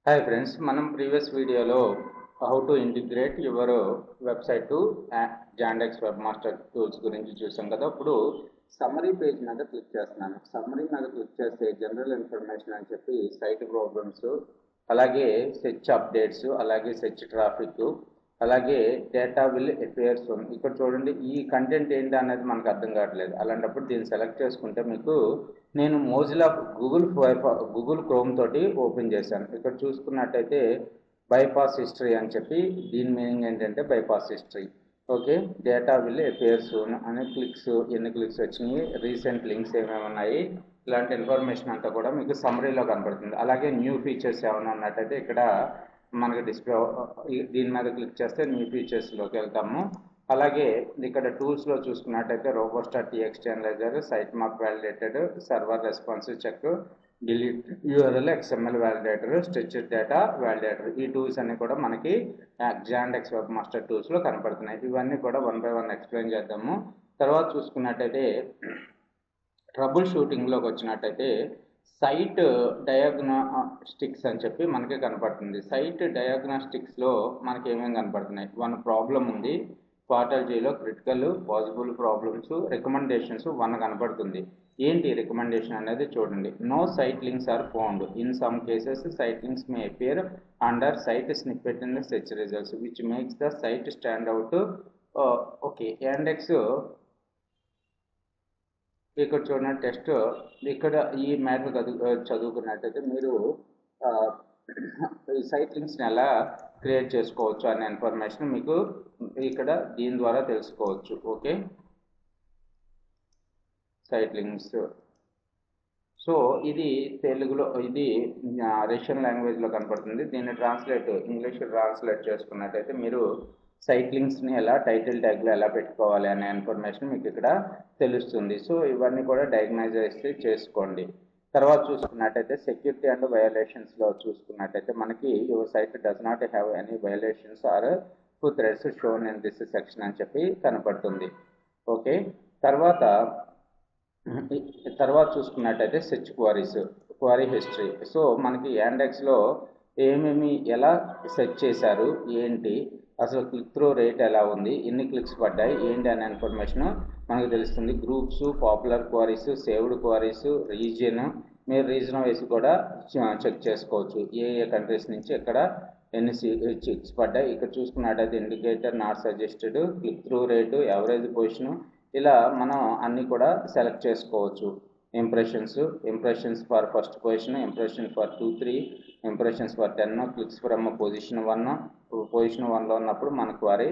Hi friends, మనం previous వీడియోలో how to integrate your website to Yandex webmaster tools గురించి చూసాం కదా. ఇప్పుడు సమ్మరీ పేజ్ మీద క్లిక్ చేస్తున్నాను. సమ్మరీ మీద క్లిక్ చేస్తే జనరల్ ఇన్ఫర్మేషన్ అని చెప్పి సైట్ ప్రాబ్లమ్స్, అలాగే సెర్చ్ అప్డేట్స్, అలాగే సెర్చ్ ట్రాఫిక్, అలాగే డేటా విల్ అపేర్స్ ఉంది. ఇక్కడ చూడండి, ఈ కంటెంట్ ఏంటి అనేది మనకు అర్థం కావట్లేదు. అలాంటప్పుడు దీన్ని సెలెక్ట్ చేసుకుంటే మీకు నేను మోజిలా గూగుల్ క్రోమ్ తోటి ఓపెన్ చేశాను. ఇక్కడ చూసుకున్నట్టయితే బైపాస్ హిస్టరీ అని చెప్పి దీని మీనింగ్ ఏంటంటే bypass history. Okay, data will appears అనే క్లిక్స్, ఎన్ని క్లిక్స్ వచ్చినాయి, రీసెంట్ లింక్స్ ఏమేమి ఉన్నాయి, ఇలాంటి ఇన్ఫర్మేషన్ అంతా కూడా మీకు సమ్మరీలో కనబడుతుంది. అలాగే న్యూ ఫీచర్స్ ఏమైనా ఉన్నట్టయితే ఇక్కడ మనకి డిస్ప్లే, దీని మీద క్లిక్ చేస్తే న్యూ ఫీచర్స్లోకి వెళ్తాము. అలాగే ఇక్కడ టూల్స్లో చూసుకున్నట్టయితే robots TXT analyser, site mark validated, server responsive check, delete URL, XML validator, structured data validator, ఈ టూల్స్ అన్ని కూడా మనకి జాండెక్స్ వెబ్ మాస్టర్ టూల్స్లో కనపడుతున్నాయి. ఇవన్నీ కూడా వన్ బై వన్ ఎక్స్ప్లెయిన్ చేద్దాము. తర్వాత చూసుకున్నట్టయితే ట్రబుల్ షూటింగ్లోకి వచ్చినట్టయితే సైట్ డయాగ్నాస్టిక్స్ అని చెప్పి మనకి కనపడుతుంది. సైట్ డయాగ్నాస్టిక్స్లో మనకి ఏమేమి కనపడుతున్నాయి? వన్ ప్రాబ్లం ఉంది, క్వార్టర్జీలో critical possible problems, recommendations one కనపడుతుంది. ఏంటి రికమెండేషన్ అనేది చూడండి. No site links are found. In some cases site links may appear under site snippet in the search results which makes the site stand out. Okay, Yandex ఇక్కడ చూడండి test. ఇక్కడ ఈ matter చదువుకున్నట్టయితే మీరు ఈ సైట్ లింక్స్ని ఎలా create చేసుకోవచ్చు అనే information మీకు ఇక్కడ దీని ద్వారా తెలుసుకోవచ్చు. Okay, site links. సో ఇది తెలుగులో, ఇది రష్యన్ లాంగ్వేజ్లో కనపడుతుంది. దీన్ని ఇంగ్లీష్ ట్రాన్స్లేట్ చేసుకున్నట్టయితే మీరు సైట్ లింక్స్ని ఎలా టైటిల్ ట్యాగ్లో ఎలా పెట్టుకోవాలి అనే ఇన్ఫర్మేషన్ మీకు ఇక్కడ తెలుస్తుంది. సో ఇవన్నీ కూడా డయాగ్నైజ్ చేసుకోండి. తర్వాత చూసుకున్నట్టయితే సెక్యూరిటీ అండ్ వయలేషన్స్లో చూసుకున్నట్టయితే మనకి your site does not have any violations or threats shown in this section అని చెప్పి కనపడుతుంది. ఓకే, తర్వాత చూసుకున్నట్టయితే సెర్చ్ క్వారీ హిస్టరీ. సో మనకి యాండెక్స్లో ఏమేమి ఎలా సెర్చ్ చేశారు, ఏంటి అసలు క్లిక్ త్రూ రేట్ ఎలా ఉంది, ఎన్ని క్లిక్స్ పడ్డాయి ఏంటి అనే ఇన్ఫర్మేషన్ మనకు తెలుస్తుంది. Groups, popular queries, saved queries, region, మీరు రీజన్ వైస్ కూడా చెక్ చేసుకోవచ్చు. ఏ కంట్రీస్ నుంచి ఎక్కడ ఎన్ని క్లిక్స్ పడ్డాయి. ఇక్కడ చూసుకున్నట్టయితే indicator, not suggested, click through rate, average position, ఇలా మనం అన్నీ కూడా సెలెక్ట్ చేసుకోవచ్చు. Impressions for first position, impression for 2, 3, impressions for 10, clicks from position 1. Position 1లో ఉన్నప్పుడు మనకు వారి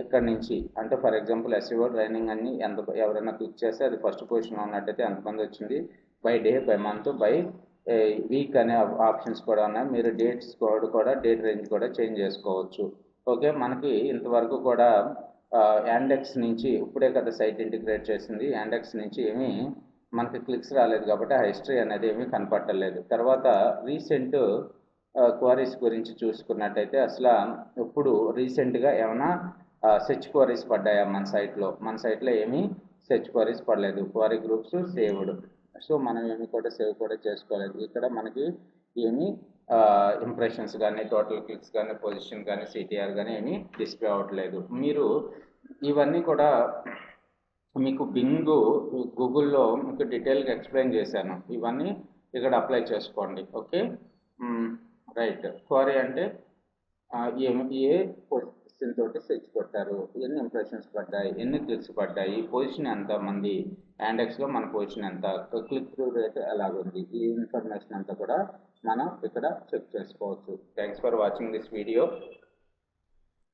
ఎక్కడి నుంచి అంటే ఫర్ ఎగ్జాంపుల్ ఎస్ఈఓ ట్రైనింగ్ అన్ని ఎవరైనా క్లిక్ చేస్తే అది ఫస్ట్ పొజిషన్లో ఉన్నట్టయితే ఎంతమంది వచ్చింది, by day, by month, by week అనే ఆప్షన్స్ కూడా ఉన్నాయి. మీరు డేట్స్ కూడా డేట్ రేంజ్ కూడా చేంజ్ చేసుకోవచ్చు. ఓకే, మనకి ఇంతవరకు కూడా యాండెక్స్ నుంచి ఇప్పుడే కదా సైట్ ఇంటిగ్రేట్ చేసింది. యాండెక్స్ నుంచి ఏమీ మనకి క్లిక్స్ రాలేదు కాబట్టి ఆ హిస్టరీ అనేది ఏమీ కనపట్టలేదు. తర్వాత రీసెంట్ క్వారీస్ గురించి చూసుకున్నట్టయితే అసలు ఇప్పుడు రీసెంట్గా ఏమైనా సెర్చ్ క్వారీస్ పడ్డాయా మన సైట్లో ఏమీ సెర్చ్ క్వారీస్ పడలేదు. Quarry groups saved. సో మనం ఏమి కూడా సేవ్ కూడా చేసుకోలేదు. ఇక్కడ మనకి ఏమీ ఇంప్రెషన్స్ కానీ, టోటల్ క్లిక్స్ కానీ, పొజిషన్ కానీ, సిటిఆర్ కానీ ఏమీ డిస్ప్లే అవ్వట్లేదు. మీరు ఇవన్నీ కూడా మీకు గూగుల్లో మీకు డీటెయిల్గా ఎక్స్ప్లెయిన్ చేశాను. ఇవన్నీ ఇక్కడ అప్లై చేసుకోండి. Okay, right. క్వారీ అంటే ఏ పొజిషన్ తోటి సెర్చ్ కొట్టారు, ఎన్ని ఇంప్రెషన్స్ పడ్డాయి, ఎన్ని క్లిక్స్ పడ్డాయి, పొజిషన్ ఎంత మంది, యాండెక్స్లో మన పొజిషన్ ఎంత, క్లిక్ త్రూ రేట్ ఎలాగుంది, ఈ ఇన్ఫర్మేషన్ అంతా కూడా మనం ఇక్కడ చెక్ చేసుకోవచ్చు. Thanks for watching this video.